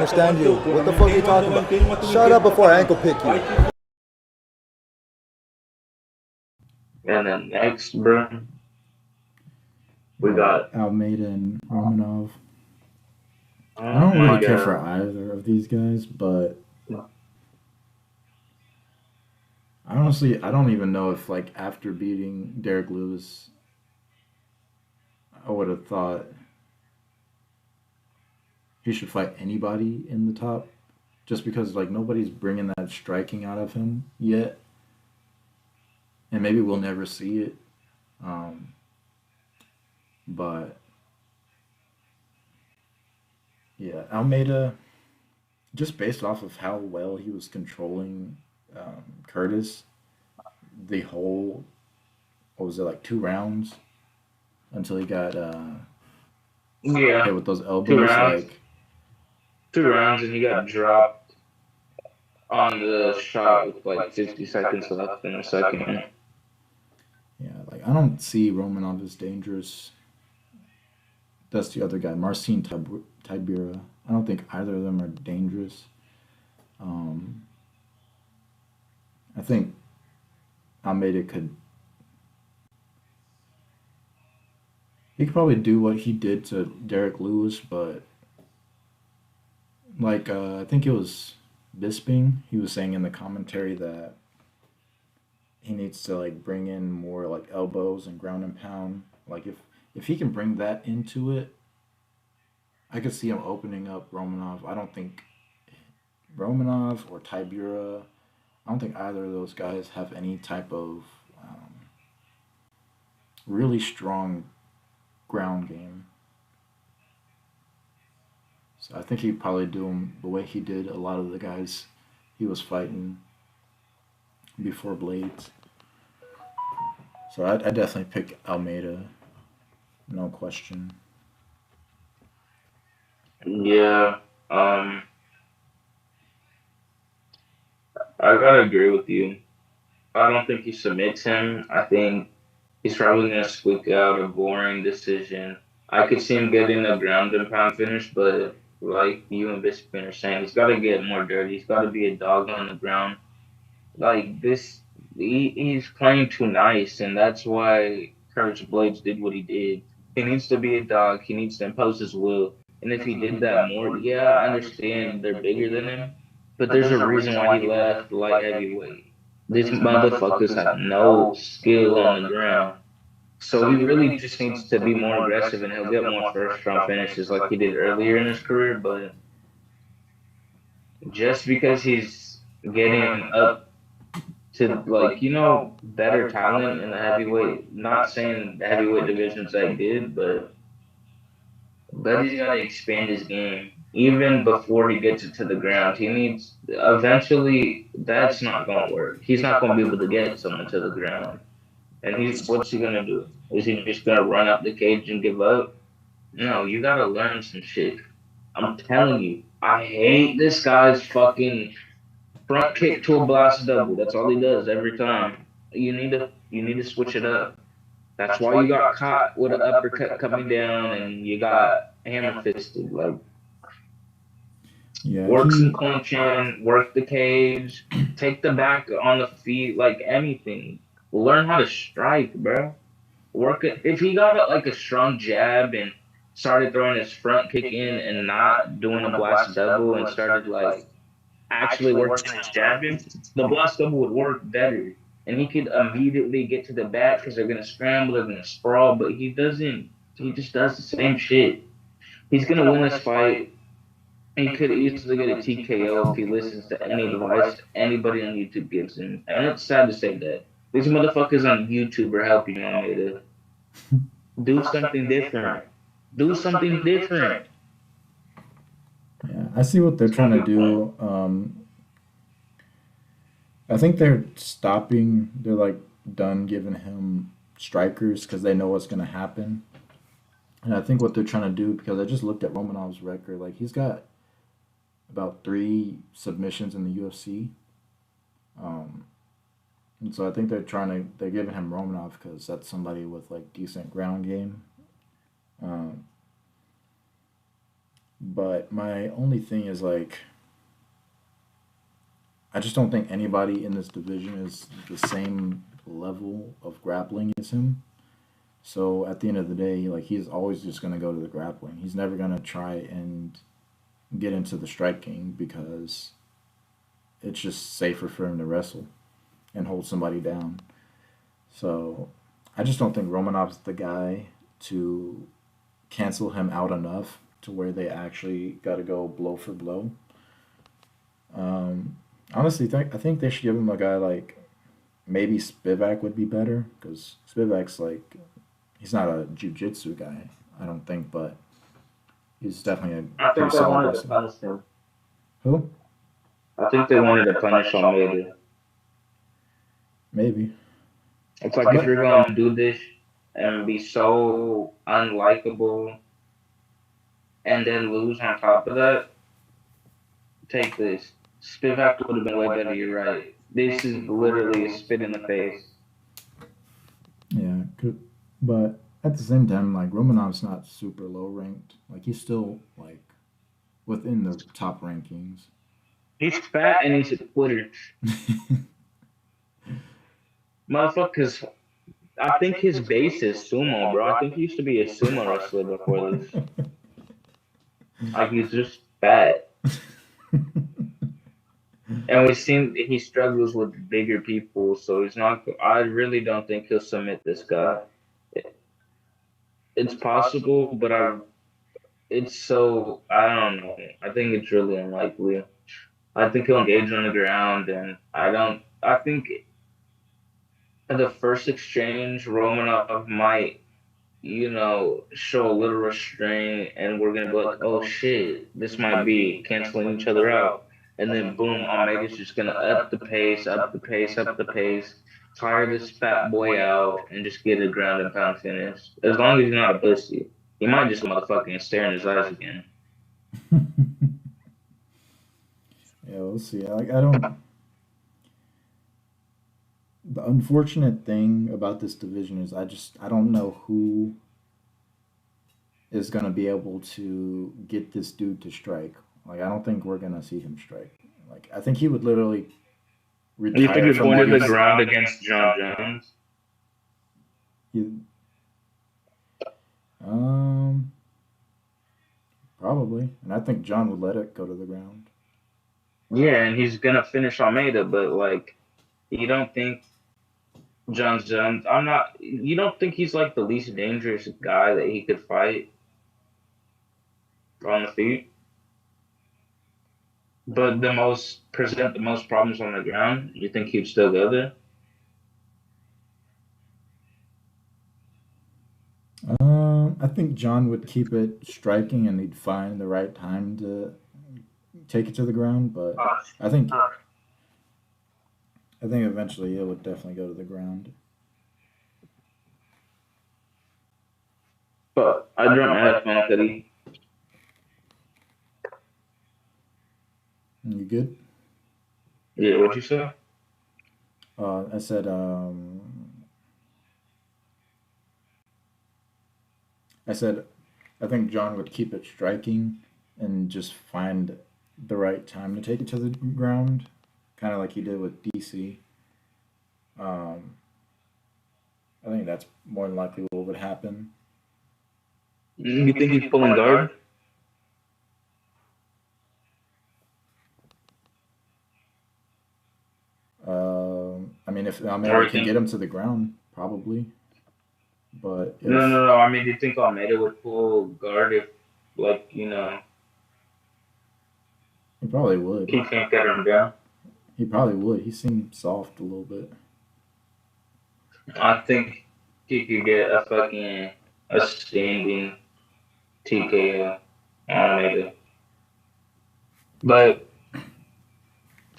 understand you. What the fuck are you talking about? Shut up before I ankle pick you. And then next, bro, we got Almeida and Romanov. I oh don't my really care for god, either of these guys, but I don't even know if like after beating Derek Lewis, I would have thought he should fight anybody in the top, just because like nobody's bringing that striking out of him yet, and maybe we'll never see it. Um, but yeah, Almeida, just based off of how well he was controlling Curtis, the whole what was it like 2 rounds until he got yeah, hit with those two elbows. rounds, 2 rounds, and he got dropped on the shot with like 50 seconds left in the second. Yeah, like I don't see Romanov as dangerous. That's the other guy, Marcin Tibera. I don't think either of them are dangerous. Um, I think Almeida he could probably do what he did to Derek Lewis, but like I think it was Bisping. He was saying in the commentary that he needs to like bring in more like elbows and ground and pound. Like if he can bring that into it, I could see him opening up Romanov. I don't think Romanov or Tibura. I don't think either of those guys have any type of really strong ground game. So I think he'd probably do him the way he did a lot of the guys he was fighting before Blades. So I definitely pick Almeida, no question. Yeah, I gotta agree with you. I don't think he submits him. I think he's probably gonna squeak out a boring decision. I could see him getting a ground and pound finish, but like you and Bisping are saying, he's got to get more dirty. He's got to be a dog on the ground. Like this, he's playing too nice, and that's why Curtis Blades did what he did. He needs to be a dog. He needs to impose his will. And if he did that more, yeah, I understand they're bigger than him, but there's a reason why he left light heavyweight. These motherfuckers have no skill on the ground. So he really just needs to be more aggressive, and he'll get more first round finishes like he did earlier in his career. But just because he's getting up to better talent in the heavyweight. Not saying the heavyweight division's that good, but he's got to expand his game even before he gets it to the ground. He needs eventually. That's not gonna work. He's not gonna be able to get someone to the ground. And he's what's he gonna do? Is he just gonna run up the cage and give up? No, you gotta learn some shit. I'm telling you, I hate this guy's fucking front kick to a blast double. That's all he does every time. You need to switch it up. That's why you got caught with an uppercut coming down and you got hammer fisted. Like Yeah, work some clinching, work the cage, take the back on the feet, like anything. Learn how to strike, bro. Work it. If he got like a strong jab and started throwing his front kick in and not doing a blast double and started like actually worked his jabbing, the blast double would work better. And he could immediately get to the back because they're gonna scramble, they're gonna sprawl, but he doesn't. He just does the same shit. He's gonna win this fight. He could easily get a TKO if he listens to any advice anybody on YouTube gives him. And it's sad to say that. These motherfuckers on YouTube are helping you, Almeida. Do something different. Do something different. yeah, I see what they're trying to do. I think they're stopping. They're like done giving him strikers because they know what's gonna happen. And I think what they're trying to do, because I just looked at Romanov's record, like he's got about 3 submissions in the UFC. Um, and so I think they're giving him Romanov because that's somebody with like decent ground game. Um, But my only thing is like, I just don't think anybody in this division is the same level of grappling as him. So at the end of the day, like he's always just gonna go to the grappling. He's never gonna try and get into the striking because it's just safer for him to wrestle and hold somebody down. So I just don't think Romanov's the guy to cancel him out enough to where they actually got to go blow for blow. Um, honestly, I think they should give him a guy like maybe Spivak would be better because Spivak's like he's not a jujitsu guy, I don't think, but he's definitely a I pretty think they solid wanted to wrestler. punish him. Who? I think they wanted to punish Almeida. Maybe. It's like if But you're gonna do this and be so unlikable and then lose on top of that, take this. Spivak would have been way better. You're right. This is literally a spit in the face. yeah, but at the same time, like Romanov's not super low ranked. Like he's still like within the top rankings. He's fat and he's a quitter. Motherfuckers, I think his base is sumo, bro. I think he used to be a sumo wrestler before this. Like he's just fat. And we've seen he struggles with bigger people, so he's not. I really don't think he'll submit this guy. It's possible, but it's so. I don't know. I think it's really unlikely. I think he'll engage on the ground, and I don't. I think the first exchange, Romanov might, show a little restraint, and we're gonna be like, oh shit, this might be canceling each other out. And then boom, Almeida's just gonna up the pace, up the pace, up the pace, tire this fat boy out, and just get a ground and pound finish. As long as he's not a pussy, he might just motherfucking stare in his eyes again. Yeah, we'll see. Like I don't. The unfortunate thing about this division is I don't know who is gonna be able to get this dude to strike. Like I don't think we're gonna see him strike. Like I think he would literally You think retire he's from going to the these. ground against John Jones? He, um, probably, and I think John would let it go to the ground. Yeah, and he's gonna finish Almeida, but like, you don't think John Jones? I'm not. You don't think he's like the least dangerous guy that he could fight on the feet, but the most present the most problems on the ground? You think he'd still go there? I think John would keep it striking, and he'd find the right time to take it to the ground. But I think I think eventually it would definitely go to the ground. But I don't know if Monteri. You good? Yeah, what'd you say? I said I said I think John would keep it striking and just find the right time to take it to the ground, kind of like he did with DC. Um, I think that's more than likely what would happen. You think he's pulling guard? I mean, if Or Almeida you can get think? him to the ground, probably. But No, if no, no. I mean, do you think Almeida would pull guard if, like, he probably would, he can't get him down? he probably would. He seemed soft a little bit. I think he could get a standing TKO on Almeida. But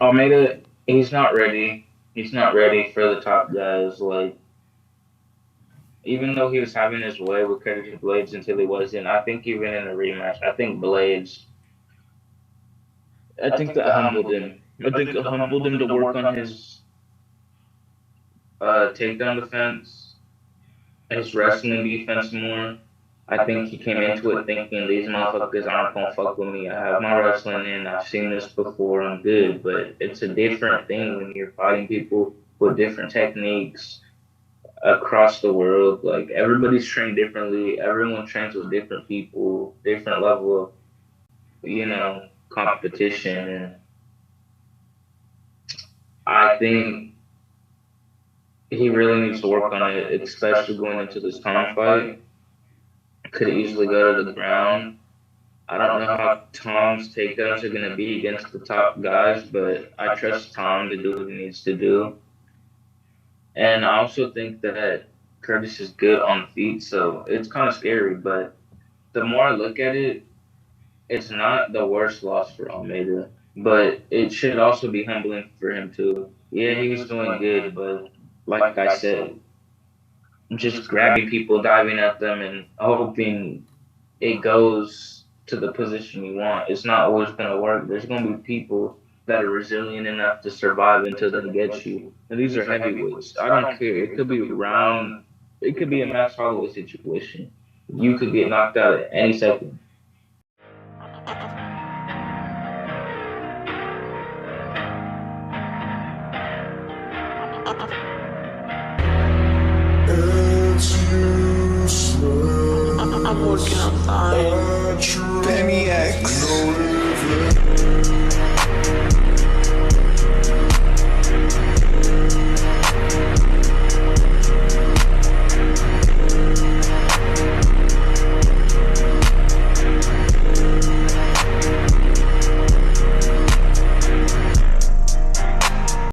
Almeida, he's not ready. He's not ready for the top guys. Like, even though he was having his way with Curtis Blades until he wasn't, I think even in the rematch, I think that humbled him. I think it humbled him to work on his takedown defense, his wrestling defense more. I think he came into it thinking these motherfuckers aren't gonna fuck with me. I have my wrestling in. I've seen this before. I'm good. But it's a different thing when you're fighting people with different techniques across the world. Like everybody's trained differently. Everyone trains with different people, different level of competition. And I think he really needs to work on it, especially going into this Tom fight. Could easily go to the ground. I don't know how Tom's takedowns are going to be against the top guys, but I trust Tom to do what he needs to do. And I also think that Curtis is good on feet, so it's kind of scary. But the more I look at it, it's not the worst loss for Almeida. But it should also be humbling for him, too. Yeah, he was doing good, but like I said, just grabbing people, diving at them, and hoping it goes to the position you want. It's not always going to work. There's going to be people that are resilient enough to survive until they get you. And these are heavyweights. I don't care. It could be round. It could be a Max Holloway situation. You could get knocked out at any second. I'm working on time. Pay me X.